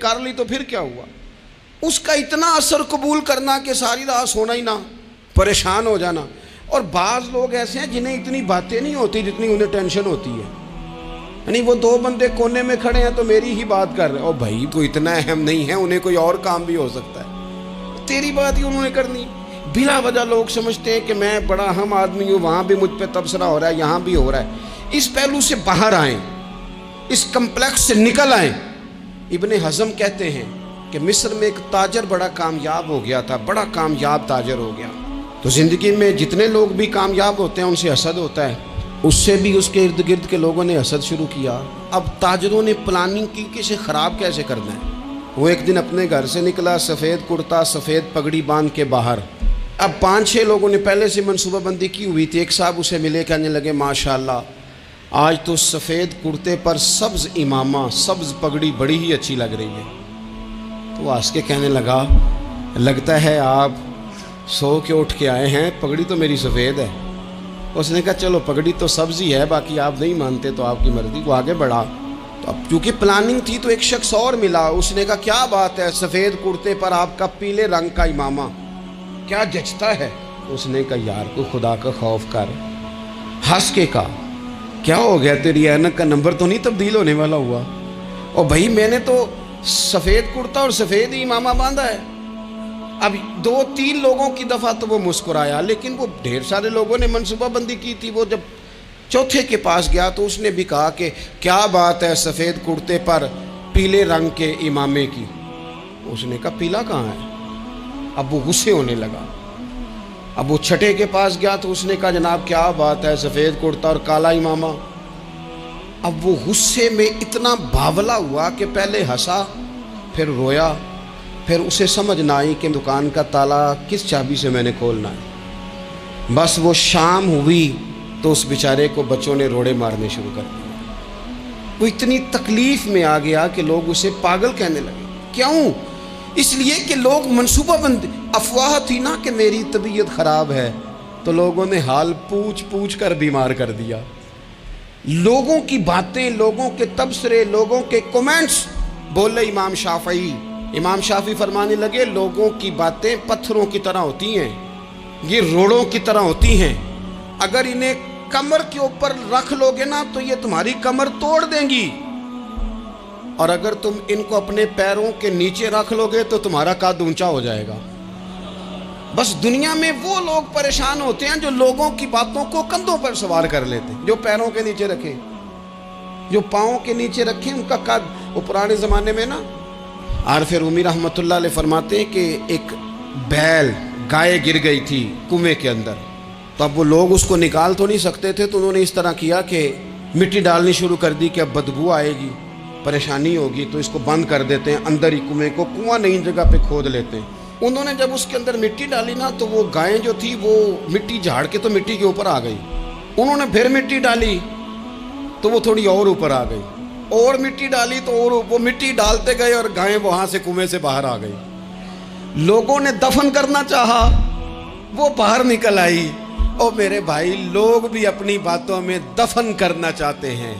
کر لی تو پھر کیا ہوا؟ اس کا اتنا اثر قبول کرنا کہ ساری رات سونا ہی نہ، پریشان ہو جانا۔ اور بعض لوگ ایسے ہیں جنہیں اتنی باتیں نہیں ہوتی جتنی انہیں ٹینشن ہوتی ہے، یعنی وہ دو بندے کونے میں کھڑے ہیں تو میری ہی بات کر رہے ہیں، او بھائی تو اتنا اہم نہیں ہے، انہیں کوئی اور کام بھی ہو سکتا ہے، تیری بات ہی انہوں نے کرنی۔ بلا وجہ لوگ سمجھتے ہیں کہ میں بڑا اہم آدمی ہوں، وہاں بھی مجھ پہ تبصرہ ہو رہا ہے، یہاں بھی ہو رہا ہے۔ اس پہلو سے باہر آئیں، اس کمپلیکس سے نکل آئیں۔ ابن حزم کہتے ہیں کہ مصر میں ایک تاجر بڑا کامیاب ہو گیا تھا، بڑا کامیاب تاجر ہو گیا۔ تو زندگی میں جتنے لوگ بھی کامیاب ہوتے ہیں ان سے حسد ہوتا ہے، اس سے بھی اس کے ارد گرد کے لوگوں نے حسد شروع کیا۔ اب تاجروں نے پلاننگ کی کہ اسے خراب کیسے کرنا ہے۔ وہ ایک دن اپنے گھر سے نکلا، سفید کرتا سفید پگڑی باندھ کے باہر۔ اب 5-6 لوگوں نے پہلے سے منصوبہ بندی کی ہوئی تھی۔ ایک صاحب اسے ملے، کہنے لگے ماشاءاللہ آج تو سفید کرتے پر سبز امامہ، سبز پگڑی بڑی ہی اچھی لگ رہی ہے۔ تو وہ ہنس کے کہنے لگا لگتا ہے آپ سو کے اٹھ کے آئے ہیں، پگڑی تو میری سفید ہے۔ اس نے کہا چلو پگڑی تو سبز ہی ہے، باقی آپ نہیں مانتے تو آپ کی مرضی۔ وہ آگے بڑھا، تو اب چونکہ پلاننگ تھی تو ایک شخص اور ملا، اس نے کہا کیا بات ہے، سفید کرتے پر آپ کا پیلے رنگ کا امامہ کیا جچتا ہے؟ اس نے کہا یار کو خدا کا خوف کر۔ ہنس کے کہا کیا ہو گیا، تیری اینک کا نمبر تو نہیں تبدیل ہونے والا ہوا؟ اور بھائی میں نے تو سفید کرتا اور سفید ہی امامہ باندھا ہے۔ اب 2-3 لوگوں کی دفعہ تو وہ مسکرایا، لیکن وہ ڈھیر سارے لوگوں نے منصوبہ بندی کی تھی۔ وہ جب چوتھے کے پاس گیا تو اس نے بھی کہا کہ کیا بات ہے سفید کرتے پر پیلے رنگ کے امامے کی؟ اس نے کہا پیلا کہاں ہے؟ اب وہ غصے ہونے لگا۔ اب وہ چھٹے کے پاس گیا تو اس نے کہا جناب کیا بات ہے سفید کرتا اور کالا امامہ؟ اب وہ غصے میں اتنا باولا ہوا کہ پہلے ہنسا پھر رویا، پھر اسے سمجھ نہ آئی کہ دکان کا تالا کس چابی سے میں نے کھولنا ہے۔ بس وہ شام ہوئی تو اس بیچارے کو بچوں نے روڑے مارنے شروع کر دیے۔ وہ اتنی تکلیف میں آ گیا کہ لوگ اسے پاگل کہنے لگے۔ کیوں؟ اس لیے کہ لوگ منصوبہ بند، افواہ تھی نا کہ میری طبیعت خراب ہے، تو لوگوں نے حال پوچھ پوچھ کر بیمار کر دیا۔ لوگوں کی باتیں، لوگوں کے تبصرے، لوگوں کے کومنٹس بولے امام شافعی۔ امام شافعی فرمانے لگے لوگوں کی باتیں پتھروں کی طرح ہوتی ہیں، یہ روڑوں کی طرح ہوتی ہیں، اگر انہیں کمر کے اوپر رکھ لو گے نا تو یہ تمہاری کمر توڑ دیں گی، اور اگر تم ان کو اپنے پیروں کے نیچے رکھ لو گے تو تمہارا قد اونچا ہو جائے گا۔ بس دنیا میں وہ لوگ پریشان ہوتے ہیں جو لوگوں کی باتوں کو کندھوں پر سوار کر لیتے ہیں، جو پیروں کے نیچے رکھے، جو پاؤں کے نیچے رکھے ان کا قد۔ وہ پرانے زمانے میں نا عارف رومی رحمۃ اللہ علیہ فرماتے ہیں کہ ایک بیل گائے گر گئی تھی کنویں کے اندر، تو اب وہ لوگ اس کو نکال تو نہیں سکتے تھے، تو انہوں نے اس طرح کیا کہ مٹی ڈالنی شروع کر دی کہ اب بدبو آئے گی، پریشانی ہوگی، تو اس کو بند کر دیتے ہیں اندر ہی، کنویں کو کنواں نئی جگہ پہ کھود لیتے ہیں۔ انہوں نے جب اس کے اندر مٹی ڈالی نا تو وہ گائیں جو تھی وہ مٹی جھاڑ کے تو مٹی کے اوپر آ گئی۔ انہوں نے پھر مٹی ڈالی تو وہ تھوڑی اور اوپر آ گئی، اور مٹی ڈالی تو اور وہ مٹی ڈالتے گئے اور گائیں وہاں سے کنویں سے باہر آ گئی۔ لوگوں نے دفن کرنا چاہا، وہ باہر نکل آئی۔ اور میرے بھائی لوگ بھی اپنی باتوں میں دفن کرنا چاہتے ہیں،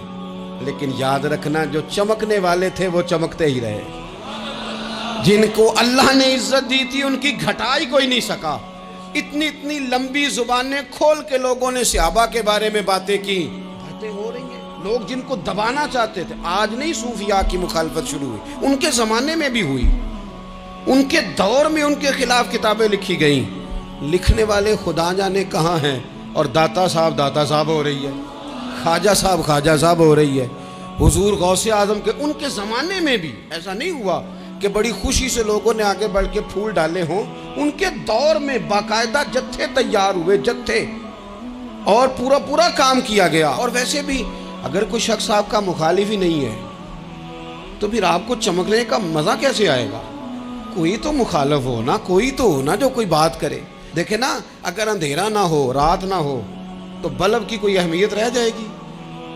لیکن یاد رکھنا جو چمکنے والے تھے وہ چمکتے ہی رہے، جن کو اللہ نے عزت دی تھی ان کی گھٹائی کوئی نہیں سکا۔ اتنی اتنی لمبی زبانیں کھول کے لوگوں نے صحابہ کے بارے میں باتیں کی، باتیں ہو رہی ہیں۔ لوگ جن کو دبانا چاہتے تھے، آج نہیں صوفیاء کی مخالفت شروع ہوئی، ان کے زمانے میں بھی ہوئی، ان کے دور میں ان کے خلاف کتابیں لکھی گئیں، لکھنے والے خدا جانے کہاں ہیں، اور داتا صاحب ہو رہی ہے، خواجہ صاحب ہو رہی ہے، حضور غوث اعظم کے ان کے زمانے میں بھی ایسا نہیں ہوا کہ بڑی خوشی سے لوگوں نے آگے بڑھ کے پھول ڈالے ہوں، ان کے دور میں باقاعدہ جتھے تیار ہوئے، جتھے، اور پورا کام کیا گیا۔ اور ویسے بھی اگر کوئی شخص آپ کا مخالف ہی نہیں ہے تو پھر آپ کو چمکنے کا مزہ کیسے آئے گا؟ کوئی تو مخالف ہو نا، کوئی تو ہو نا جو کوئی بات کرے۔ دیکھیں نا، اگر اندھیرا نہ ہو، رات نہ ہو تو بلب کی کوئی اہمیت رہ جائے گی؟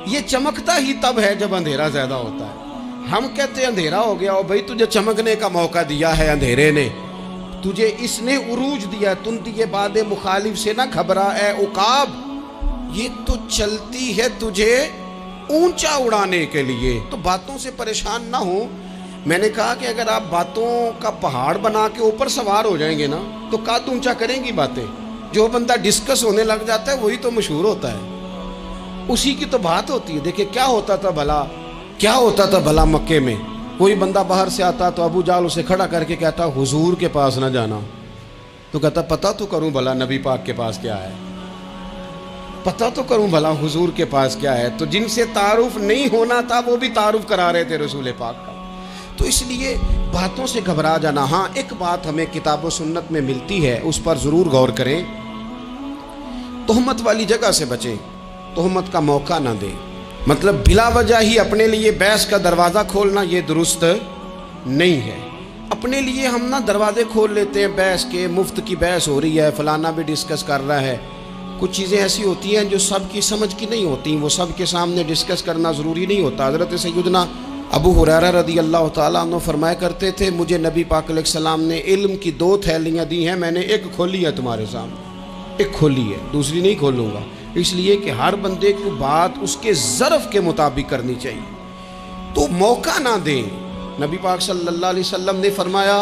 یہ چمکتا ہی تب ہے جب اندھیرا زیادہ ہوتا ہے۔ ہم کہتے ہیں اندھیرا ہو گیا، اور بھائی تجھے چمکنے کا موقع دیا ہے اندھیرے نے، تجھے اس نے عروج دیا، تم دیے باد مخالف سے نہ گھبرا اے عقاب، یہ تو چلتی ہے تجھے اونچا اڑانے کے لیے۔ تو باتوں سے پریشان نہ ہو، میں نے کہا کہ اگر آپ باتوں کا پہاڑ بنا کے اوپر سوار ہو جائیں گے نا تو قد اونچا کریں گی باتیں. جو بندہ ڈسکس ہونے لگ جاتا ہے وہی تو مشہور ہوتا ہے, اسی کی تو بات ہوتی ہے. دیکھیں کیا ہوتا تھا بھلا مکے میں, کوئی بندہ باہر سے آتا تو ابو جال اسے کھڑا کر کے کہتا حضور کے پاس نہ جانا, تو کہتا پتہ تو کروں بھلا نبی پاک کے پاس کیا ہے, پتہ تو کروں بھلا حضور کے پاس کیا ہے. تو جن سے تعارف نہیں ہونا تھا وہ بھی تعارف کرا رہے تھے رسول پاک کا. تو اس لیے باتوں سے گھبرا جانا. ہاں ایک بات ہمیں کتاب و سنت میں ملتی ہے, اس پر ضرور غور کریں. تہمت والی جگہ سے بچیں, تہمت کا موقع نہ دیں. مطلب بلا وجہ ہی اپنے لیے بحث کا دروازہ کھولنا یہ درست نہیں ہے. اپنے لیے ہم نہ دروازے کھول لیتے ہیں بحث کے, مفت کی بحث ہو رہی ہے, فلانا بھی ڈسکس کر رہا ہے. کچھ چیزیں ایسی ہوتی ہیں جو سب کی سمجھ کی نہیں ہوتی, وہ سب کے سامنے ڈسکس کرنا ضروری نہیں ہوتا. حضرت سیدنا ابو ہریرہ رضی اللہ تعالیٰ عنہ فرمایا کرتے تھے, مجھے نبی پاک علیہ السلام نے علم کی 2 تھیلیاں دی ہیں, میں نے ایک کھولی ہے تمہارے سامنے, ایک کھولی ہے, دوسری نہیں کھولوں گا. اس لیے کہ ہر بندے کو بات اس کے ظرف کے مطابق کرنی چاہیے. تو موقع نہ دیں. نبی پاک صلی اللہ علیہ وسلم نے فرمایا,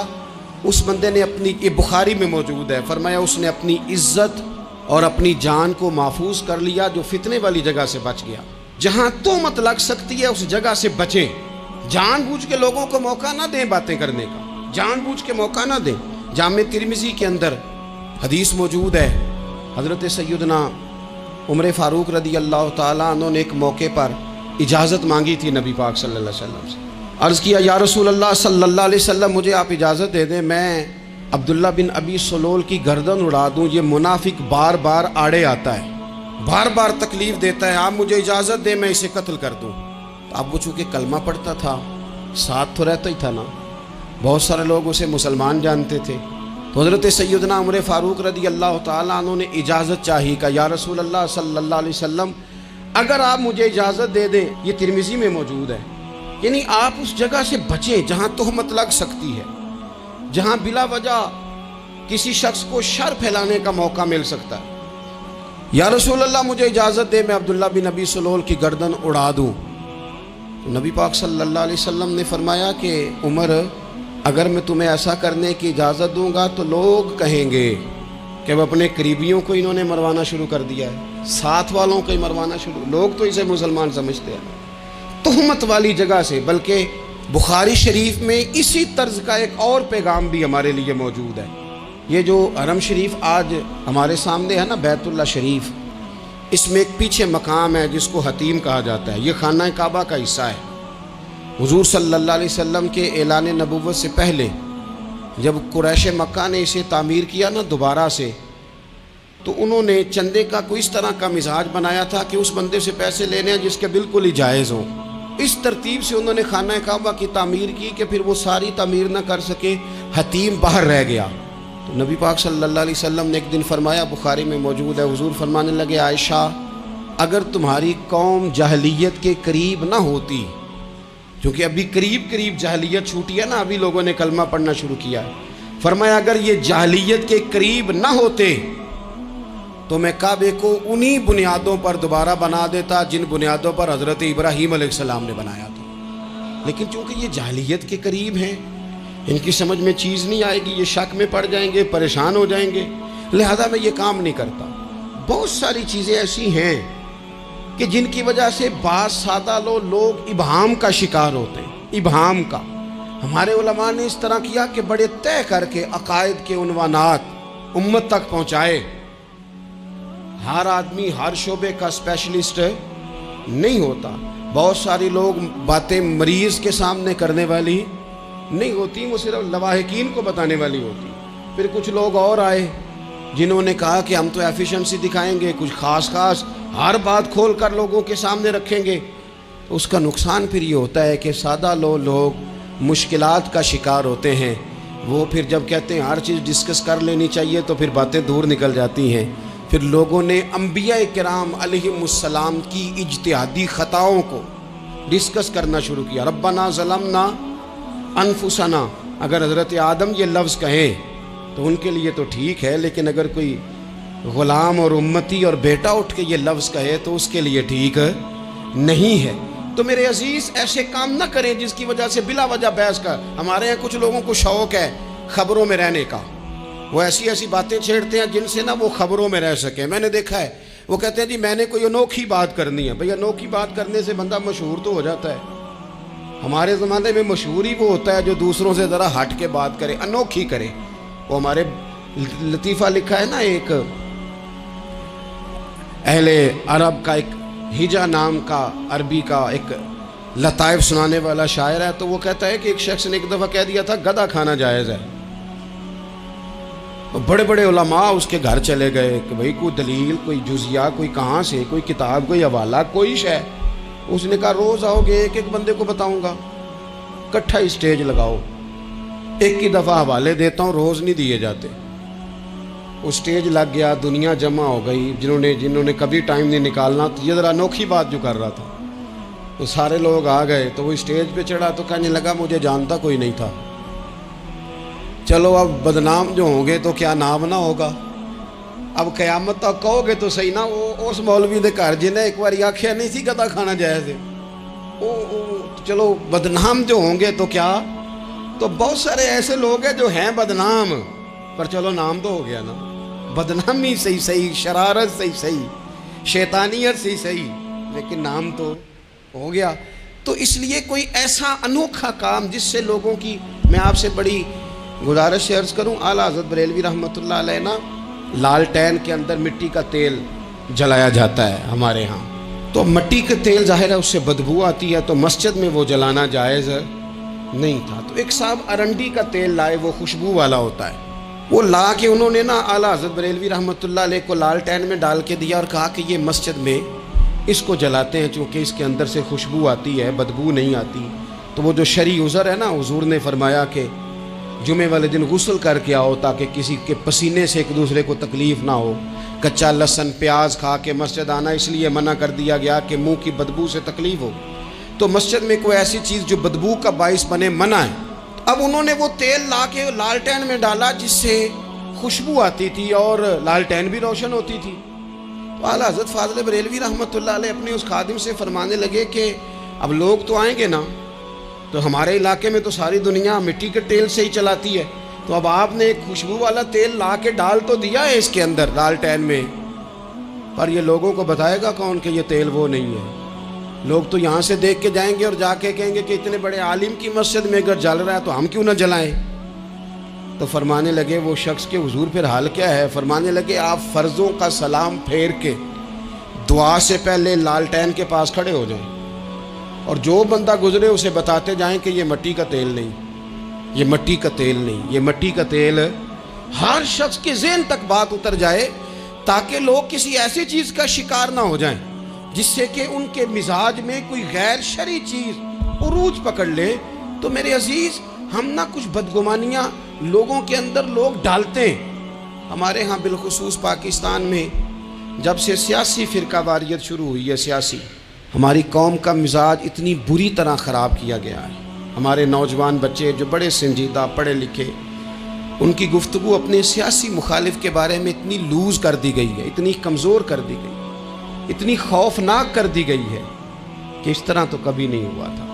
اس بندے نے اپنی, یہ بخاری میں موجود ہے, فرمایا اس نے اپنی عزت اور اپنی جان کو محفوظ کر لیا جو فتنے والی جگہ سے بچ گیا. جہاں تہمت لگ سکتی ہے اس جگہ سے بچیں. جان بوجھ کے لوگوں کو موقع نہ دیں باتیں کرنے کا, جان بوجھ کے موقع نہ دیں. جامع ترمذی کے اندر حدیث موجود ہے, حضرت سیدنا عمر فاروق رضی اللہ تعالیٰ عنہ نے ایک موقع پر اجازت مانگی تھی نبی پاک صلی اللہ علیہ وسلم سے. عرض کیا یا رسول اللہ صلی اللہ علیہ وسلم, مجھے آپ اجازت دے دیں, میں عبداللہ بن ابی سلول کی گردن اڑا دوں, یہ منافق بار بار آڑے آتا ہے, بار بار تکلیف دیتا ہے, آپ مجھے اجازت دیں میں اسے قتل کر دوں. اب وہ چونکہ کلمہ پڑھتا تھا, ساتھ تو رہتا ہی تھا نا, بہت سارے لوگ اسے مسلمان جانتے تھے. تو حضرت سیدنا عمر فاروق رضی اللہ تعالیٰ عنہ نے اجازت چاہی, کہ یا رسول اللہ صلی اللہ علیہ وسلم اگر آپ مجھے اجازت دے دیں, یہ ترمذی میں موجود ہے, یعنی آپ اس جگہ سے بچیں جہاں تہمت لگ سکتی ہے, جہاں بلا وجہ کسی شخص کو شر پھیلانے کا موقع مل سکتا ہے. یا رسول اللہ مجھے اجازت دے, میں عبداللہ بن ابی سلول کی گردن اڑا دوں. نبی پاک صلی اللہ علیہ وسلم نے فرمایا کہ عمر, اگر میں تمہیں ایسا کرنے کی اجازت دوں گا تو لوگ کہیں گے کہ وہ اپنے قریبیوں کو انہوں نے مروانا شروع کر دیا ہے, ساتھ والوں کو ہی مروانا شروع, لوگ تو اسے مسلمان سمجھتے ہیں. تہمت والی جگہ سے. بلکہ بخاری شریف میں اسی طرز کا ایک اور پیغام بھی ہمارے لیے موجود ہے. یہ جو حرم شریف آج ہمارے سامنے ہے نا, بیت اللہ شریف, اس میں ایک پیچھے مقام ہے جس کو حتیم کہا جاتا ہے. یہ خانہ کعبہ کا حصہ ہے. حضور صلی اللہ علیہ وسلم کے اعلان نبوت سے پہلے جب قریش مکہ نے اسے تعمیر کیا نا دوبارہ سے, تو انہوں نے چندے کا کوئی اس طرح کا مزاج بنایا تھا کہ اس بندے سے پیسے لینے ہیں جس کے بالکل ہی جائز ہوں. اس ترتیب سے انہوں نے خانہ کعبہ کی تعمیر کی کہ پھر وہ ساری تعمیر نہ کر سکے, حتیم باہر رہ گیا. تو نبی پاک صلی اللہ علیہ وسلم نے ایک دن فرمایا, بخاری میں موجود ہے, حضور فرمانے لگے, عائشہ اگر تمہاری قوم جاہلیت کے قریب نہ ہوتی, کیونکہ ابھی قریب جاہلیت چھوٹی ہے نا, ابھی لوگوں نے کلمہ پڑھنا شروع کیا ہے, فرمایا اگر یہ جاہلیت کے قریب نہ ہوتے تو میں کعبے کو انہی بنیادوں پر دوبارہ بنا دیتا جن بنیادوں پر حضرت ابراہیم علیہ السلام نے بنایا تھا. لیکن چونکہ یہ جاہلیت کے قریب ہیں, ان کی سمجھ میں چیز نہیں آئے گی, یہ شک میں پڑ جائیں گے, پریشان ہو جائیں گے, لہذا میں یہ کام نہیں کرتا. بہت ساری چیزیں ایسی ہیں کہ جن کی وجہ سے بعض سادہ لوگ ابہام کا شکار ہوتے ہیں. ابہام کا ہمارے علماء نے اس طرح کیا کہ بڑے طے کر کے عقائد کے عنوانات امت تک پہنچائے. ہر آدمی ہر شعبے کا اسپیشلسٹ نہیں ہوتا. بہت سارے لوگ باتیں مریض کے سامنے کرنے والی نہیں ہوتی, وہ صرف لواحقین کو بتانے والی ہوتی. پھر کچھ لوگ اور آئے جنہوں نے کہا کہ ہم تو ایفیشنسی دکھائیں گے, کچھ خاص ہر بات کھول کر لوگوں کے سامنے رکھیں گے. تو اس کا نقصان پھر یہ ہوتا ہے کہ سادہ لوگ مشکلات کا شکار ہوتے ہیں. وہ پھر جب کہتے ہیں ہر چیز ڈسکس کر لینی چاہیے تو پھر باتیں دور نکل جاتی ہیں. پھر لوگوں نے انبیاء کرام علیہم السلام کی اجتہادی خطاؤں کو ڈسکس کرنا شروع کیا. ربنا ظلمنا انفسنا, اگر حضرت آدم یہ لفظ کہیں تو ان کے لیے تو ٹھیک ہے, لیکن اگر کوئی غلام اور امتی اور بیٹا اٹھ کے یہ لفظ کہے تو اس کے لیے ٹھیک نہیں ہے. تو میرے عزیز ایسے کام نہ کریں جس کی وجہ سے بلا وجہ بحث کا. ہمارے یہاں کچھ لوگوں کو شوق ہے خبروں میں رہنے کا. وہ ایسی ایسی باتیں چھیڑتے ہیں جن سے نہ وہ خبروں میں رہ سکیں. میں نے دیکھا ہے وہ کہتے ہیں جی میں نے کوئی انوکھی بات کرنی ہے. بھئی انوکھی بات کرنے سے بندہ مشہور تو ہو جاتا ہے. ہمارے زمانے میں مشہور ہی وہ ہوتا ہے جو دوسروں سے ذرا ہٹ کے بات کرے, انوکھی کرے. وہ ہمارے لطیفہ لکھا ہے نا, ایک اہل عرب کا, ایک ہجا نام کا عربی کا ایک لطائف سنانے والا شاعر ہے. تو وہ کہتا ہے کہ ایک شخص نے ایک دفعہ کہہ دیا تھا گدھا کھانا جائز ہے. بڑے بڑے علماء اس کے گھر چلے گئے کہ بھئی کوئی دلیل, کوئی جزیہ, کوئی کہاں سے, کوئی کتاب, کوئی حوالہ, کوئی شے. اس نے کہا روز آؤ گے ایک ایک بندے کو بتاؤں گا, کٹھا ہی سٹیج لگاؤ, ایک ہی دفعہ حوالے دیتا ہوں, روز نہیں دیے جاتے. وہ سٹیج لگ گیا, دنیا جمع ہو گئی جنہوں نے کبھی ٹائم نہیں نکالنا. تو یہ ذرا انوکھی بات جو کر رہا تھا تو سارے لوگ آ گئے. تو وہ اسٹیج پہ چڑھا تو کہنے لگا مجھے جانتا کوئی نہیں تھا. چلو اب بدنام جو ہوں گے تو کیا نام نہ ہوگا. اب قیامت تک کہو گے تو صحیح نا, وہ اس مولوی دے گھر جنہیں ایک بار آخیا نہیں سی گدھا کھانا جائز ہے, چلو بدنام جو ہوں گے تو کیا. تو بہت سارے ایسے لوگ ہیں جو ہیں بدنام, پر چلو نام تو ہو گیا نا. بدنامی صحیح, شرارت صحیح, شیطانیت صحیح, لیکن نام تو ہو گیا. تو اس لیے کوئی ایسا انوکھا کام جس سے لوگوں کی, میں آپ سے بڑی گزارش عرض کروں, اعلیٰ حضرت بریلوی رحمۃ اللہ علیہ نا لالٹین کے اندر مٹی کا تیل جلایا جاتا ہے ہمارے ہاں. تو مٹی کا تیل ظاہر ہے اس سے بدبو آتی ہے, تو مسجد میں وہ جلانا جائز نہیں تھا. تو ایک صاحب ارنڈی کا تیل لائے, وہ خوشبو والا ہوتا ہے. وہ لا کے انہوں نے نا اعلیٰ حضرت بریلوی رحمۃ اللہ علیہ کو لالٹین میں ڈال کے دیا اور کہا کہ یہ مسجد میں اس کو جلاتے ہیں چونکہ اس کے اندر سے خوشبو آتی ہے, بدبو نہیں آتی. تو وہ جو شرعی عذر ہے نا, حضور نے فرمایا کہ جمعے والے دن غسل کر کے آؤ تاکہ کسی کے پسینے سے ایک دوسرے کو تکلیف نہ ہو. کچا لہسن پیاز کھا کے مسجد آنا اس لیے منع کر دیا گیا کہ منہ کی بدبو سے تکلیف ہو. تو مسجد میں کوئی ایسی چیز جو بدبو کا باعث بنے منع ہے. اب انہوں نے وہ تیل لا کے لالٹین میں ڈالا جس سے خوشبو آتی تھی اور لالٹین بھی روشن ہوتی تھی. تو اعلیٰ حضرت فاضل بریلوی رحمۃ اللہ علیہ اپنے اس خادم سے فرمانے لگے کہ اب لوگ تو آئیں گے نا, تو ہمارے علاقے میں تو ساری دنیا مٹی کے تیل سے ہی چلاتی ہے, تو اب آپ نے ایک خوشبو والا تیل لا کے ڈال تو دیا ہے اس کے اندر لالٹین میں, پر یہ لوگوں کو بتائے گا کون کہ یہ تیل وہ نہیں ہے. لوگ تو یہاں سے دیکھ کے جائیں گے اور جا کے کہیں گے کہ اتنے بڑے عالم کی مسجد میں اگر جل رہا ہے تو ہم کیوں نہ جلائیں. تو فرمانے لگے وہ شخص کے حضور پھر حال کیا ہے. فرمانے لگے آپ فرضوں کا سلام پھیر کے دعا سے پہلے لالٹین کے پاس کھڑے ہو جائیں اور جو بندہ گزرے اسے بتاتے جائیں کہ یہ مٹی کا تیل نہیں, یہ مٹی کا تیل نہیں, یہ مٹی کا تیل. ہر شخص کے ذہن تک بات اتر جائے تاکہ لوگ کسی ایسی چیز کا شکار نہ ہو جائیں جس سے کہ ان کے مزاج میں کوئی غیر شرعی چیز عروج پکڑ لے. تو میرے عزیز ہم نہ کچھ بدگمانیاں لوگوں کے اندر لوگ ڈالتے ہیں. ہمارے ہاں بالخصوص پاکستان میں جب سے سیاسی فرقہ واریت شروع ہوئی ہے, سیاسی, ہماری قوم کا مزاج اتنی بری طرح خراب کیا گیا ہے. ہمارے نوجوان بچے جو بڑے سنجیدہ پڑھے لکھے, ان کی گفتگو اپنے سیاسی مخالف کے بارے میں اتنی لوز کر دی گئی ہے, اتنی کمزور کر دی گئی, اتنی خوفناک کر دی گئی ہے کہ اس طرح تو کبھی نہیں ہوا تھا.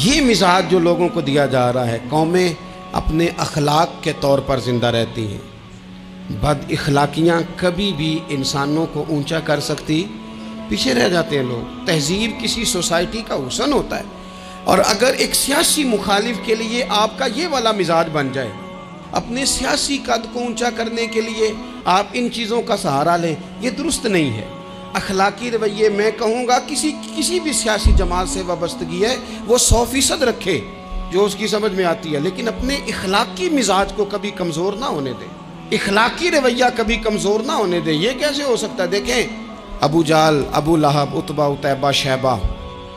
یہ مزاج جو لوگوں کو دیا جا رہا ہے, قومیں اپنے اخلاق کے طور پر زندہ رہتی ہیں. بد اخلاقیاں کبھی بھی انسانوں کو اونچا کر سکتی, پیچھے رہ جاتے ہیں لوگ. تہذیب کسی سوسائٹی کا حسن ہوتا ہے, اور اگر ایک سیاسی مخالف کے لیے آپ کا یہ والا مزاج بن جائے, اپنے سیاسی قد کو اونچا کرنے کے لیے آپ ان چیزوں کا سہارا لیں, یہ درست نہیں ہے. اخلاقی رویے میں کہوں گا کسی بھی سیاسی جماعت سے وابستگی ہے وہ 100% رکھے جو اس کی سمجھ میں آتی ہے, لیکن اپنے اخلاقی مزاج کو کبھی کمزور نہ ہونے دے, اخلاقی رویہ کبھی کمزور نہ ہونے دے. یہ کیسے ہو سکتا ہے؟ دیکھیں ابو جہل, ابو لہب, عتبہ, عتیبہ, شیبہ,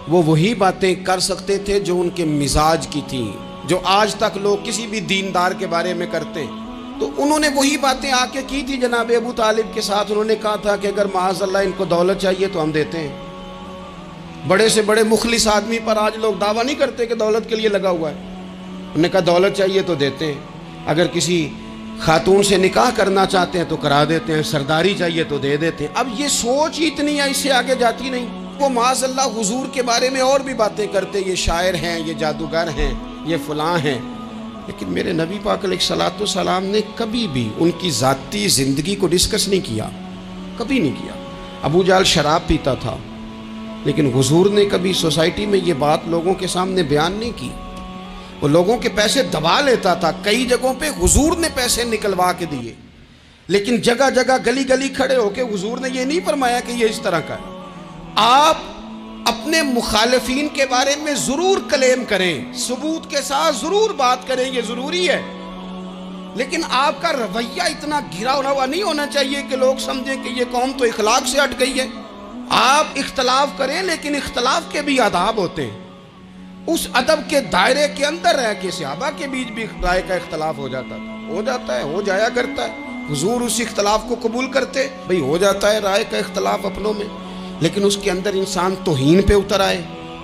وہ وہی باتیں کر سکتے تھے جو ان کے مزاج کی تھیں, جو آج تک لوگ کسی بھی دیندار کے بارے میں کرتے ہیں. تو انہوں نے وہی باتیں آ کے کی تھی جناب ابو طالب کے ساتھ. انہوں نے کہا تھا کہ اگر معاذ اللہ ان کو دولت چاہیے تو ہم دیتے ہیں. بڑے سے بڑے مخلص آدمی پر آج لوگ دعویٰ نہیں کرتے کہ دولت کے لیے لگا ہوا ہے. انہوں نے کہا دولت چاہیے تو دیتے ہیں, اگر کسی خاتون سے نکاح کرنا چاہتے ہیں تو کرا دیتے ہیں, سرداری چاہیے تو دے دیتے ہیں. اب یہ سوچ ہی اتنی ہے, اس سے آگے جاتی نہیں. وہ معاذ اللہ حضور کے بارے میں اور بھی باتیں کرتے، یہ شاعر ہیں، یہ جادوگر ہیں، یہ فلاں ہیں، لیکن میرے نبی پاک علیہ الصلوۃ والسلام نے کبھی بھی ان کی ذاتی زندگی کو ڈسکس نہیں کیا، کبھی نہیں کیا۔ ابو جہل شراب پیتا تھا، لیکن حضور نے کبھی سوسائٹی میں یہ بات لوگوں کے سامنے بیان نہیں کی۔ وہ لوگوں کے پیسے دبا لیتا تھا، کئی جگہوں پہ حضور نے پیسے نکلوا کے دیے، لیکن جگہ جگہ گلی گلی کھڑے ہو کے حضور نے یہ نہیں فرمایا کہ یہ اس طرح کا ہے۔ آپ اپنے مخالفین کے بارے میں ضرور کلیم کریں، ثبوت کے ساتھ ضرور بات کریں، یہ ضروری ہے، لیکن آپ کا رویہ اتنا گھرا ہوا نہیں ہونا چاہیے کہ لوگ سمجھیں کہ یہ قوم تو اخلاق سے ہٹ گئی ہے۔ آپ اختلاف کریں، لیکن اختلاف کے بھی آداب ہوتے ہیں، اس ادب کے دائرے کے اندر رہ کے صحابہ کے بیچ بھی رائے کا اختلاف ہو جاتا تھا، ہو جاتا ہے، ہو جایا کرتا ہے۔ حضور اس اختلاف کو قبول کرتے، بھئی ہو جاتا ہے رائے کا اختلاف اپنوں میں، لیکن اس کے اندر انسان توہین پہ اتر آئے،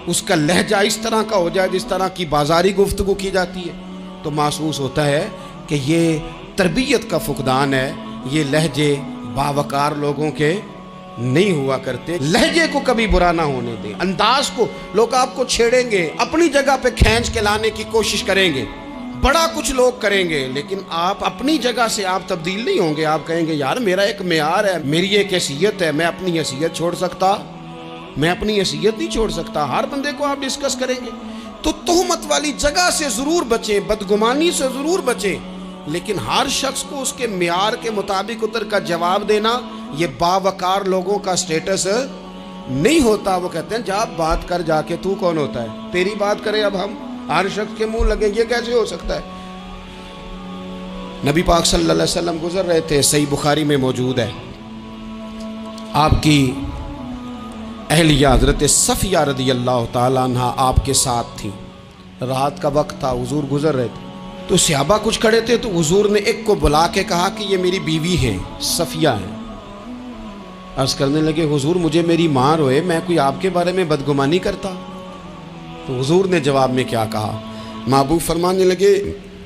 اس کا لہجہ اس طرح کا ہو جائے جس طرح کی بازاری گفتگو کی جاتی ہے، تو محسوس ہوتا ہے کہ یہ تربیت کا فقدان ہے، یہ لہجے باوقار لوگوں کے نہیں ہوا کرتے۔ لہجے کو کبھی برا نہ ہونے دیں، انداز کو، لوگ آپ کو چھیڑیں گے، اپنی جگہ پہ کھینچ کے لانے کی کوشش کریں گے، بڑا کچھ لوگ کریں گے، لیکن آپ اپنی جگہ سے آپ تبدیل نہیں ہوں گے۔ آپ کہیں گے یار میرا ایک معیار ہے، میری ایک حیثیت ہے، میں اپنی حیثیت چھوڑ سکتا؟ میں اپنی حیثیت نہیں چھوڑ سکتا۔ ہر بندے کو آپ ڈسکس کریں گے، تو تہمت والی جگہ سے ضرور بچیں، بدگمانی سے ضرور بچیں، لیکن ہر شخص کو اس کے معیار کے مطابق اتر کا جواب دینا یہ باوقار لوگوں کا سٹیٹس نہیں ہوتا۔ وہ کہتے ہیں جا بات کر، جا کے تو کون ہوتا ہے تیری بات کرے، اب ہم ہر شخص کے منہ لگیں، یہ کیسے ہو سکتا ہے؟ نبی پاک صلی اللہ علیہ وسلم گزر رہے تھے، صحیح بخاری میں موجود ہے، آپ کی اہلیہ حضرت صفیہ رضی اللہ تعالیٰ عنہ آپ کے ساتھ تھیں، رات کا وقت تھا، حضور گزر رہے تھے، تو صحابہ کچھ کھڑے تھے، تو حضور نے ایک کو بلا کے کہا کہ یہ میری بیوی ہیں، صفیہ ہیں۔ عرض کرنے لگے حضور مجھے میری ماں روئے، میں کوئی آپ کے بارے میں بدگمانی کرتا؟ تو حضور نے جواب میں کیا کہا؟ محبوب فرمانے لگے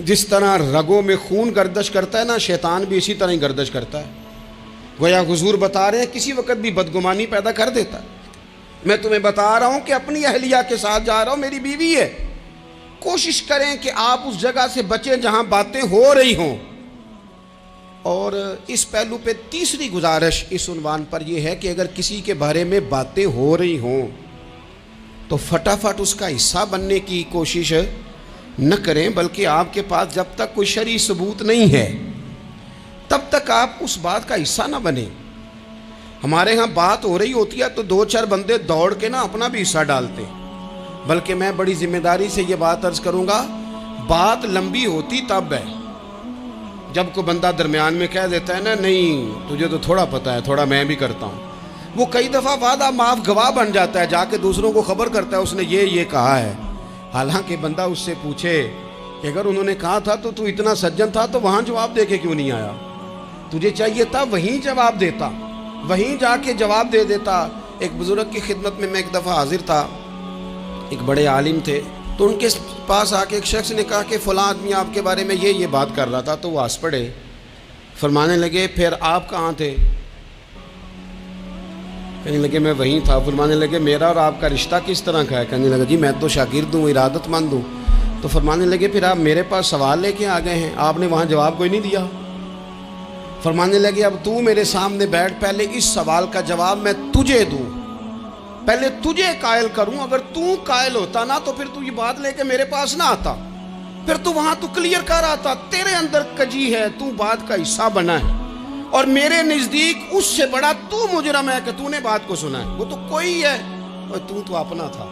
جس طرح رگوں میں خون گردش کرتا ہے نا، شیطان بھی اسی طرح ہی گردش کرتا ہے۔ گویا حضور بتا رہے ہیں کسی وقت بھی بدگمانی پیدا کر دیتا ہے۔ میں تمہیں بتا رہا ہوں کہ اپنی اہلیہ کے ساتھ جا رہا ہوں، میری بیوی ہے، کوشش کریں کہ آپ اس جگہ سے بچیں جہاں باتیں ہو رہی ہوں۔ اور اس پہلو پہ تیسری گزارش اس عنوان پر یہ ہے کہ اگر کسی کے بارے میں باتیں ہو رہی ہوں تو فٹافٹ اس کا حصہ بننے کی کوشش نہ کریں، بلکہ آپ کے پاس جب تک کوئی شرعی ثبوت نہیں ہے تب تک آپ اس بات کا حصہ نہ بنیں۔ ہمارے ہاں بات ہو رہی ہوتی ہے تو دو چار بندے دوڑ کے نا اپنا بھی حصہ ڈالتے ہیں، بلکہ میں بڑی ذمہ داری سے یہ بات عرض کروں گا، بات لمبی ہوتی تب ہے جب کوئی بندہ درمیان میں کہہ دیتا ہے نا نہیں تجھے تو تھوڑا پتہ ہے، تھوڑا میں بھی کرتا ہوں۔ وہ کئی دفعہ وعدہ معاف گواہ بن جاتا ہے، جا کے دوسروں کو خبر کرتا ہے اس نے یہ کہا ہے، حالانکہ بندہ اس سے پوچھے کہ اگر انہوں نے کہا تھا تو تو اتنا سجن تھا تو وہاں جواب دے کے کیوں نہیں آیا؟ تجھے چاہیے تھا وہیں جواب دیتا، وہیں جا کے جواب دے دیتا۔ ایک بزرگ کی خدمت میں ایک دفعہ حاضر تھا، ایک بڑے عالم تھے، تو ان کے پاس آ کے ایک شخص نے کہا کہ فلاں آدمی آپ کے بارے میں یہ بات کر رہا تھا، تو وہ ہنس پڑے، فرمانے لگے پھر آپ کہاں تھے؟ کہنے لگے میں وہیں تھا۔ فرمانے لگے میرا اور آپ کا رشتہ کس طرح کا ہے؟ کہنے لگا جی میں تو شاگرد ہوں، ارادت مند ہوں۔ تو فرمانے لگے پھر آپ میرے پاس سوال لے کے آ گئے ہیں، آپ نے وہاں جواب کوئی نہیں دیا۔ فرمانے لگے اب تو میرے سامنے بیٹھ، پہلے اس سوال کا جواب میں تجھے دوں، پہلے تجھے قائل کروں، اگر تو قائل ہوتا نا تو پھر تو یہ بات لے کے میرے پاس نہ آتا، پھر تو وہاں تو کلیئر کر آتا، تیرے اندر کجی ہے، تو بات کا حصہ بنا ہے، اور میرے نزدیک اس سے بڑا تو مجرم ہے کہ تو نے بات کو سنا ہے، وہ تو کوئی ہے، اور تو اپنا تھا،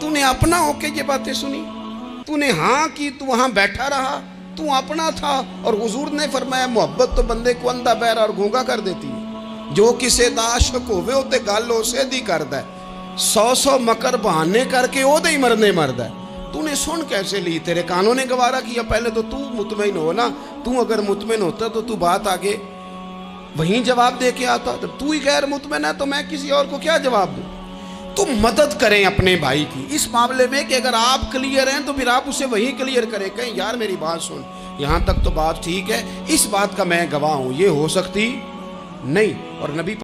تو نے اپنا ہو کے یہ باتیں سنی، تو نے ہاں کی، تو وہاں بیٹھا رہا، تو اپنا تھا۔ اور حضور نے فرمایا محبت تو بندے کو اندھا بہرا اور گونگا کر دیتی ہے، جو کسے دا عاشق ہوئے ہوتے گل اسے دی کرد ہے، 100 مکر بہانے کر کے او دے ہی مرنے مرد ہے۔ تو نے سن کیسے لی؟ تیرے کانوں نے گوارا کیا؟ پہلے تو مطمئن ہو نا، تو اگر مطمئن ہوتا تو بات آگے وہیں جواب دے کے آتا، جب تو ہی غیر مطمئن ہے تو میں کسی اور کو کیا جواب دوں؟ تو مدد کریں اپنے بھائی کی اس معاملے میں کہ اگر آپ کلیئر ہیں تو پھر آپ اسے وہیں کلیئر کریں، کہیں یار میری بات سن، یہاں تک تو بات ٹھیک ہے، اس بات کا میں گواہ ہوں، یہ ہو سکتی نہیں۔ اور نبی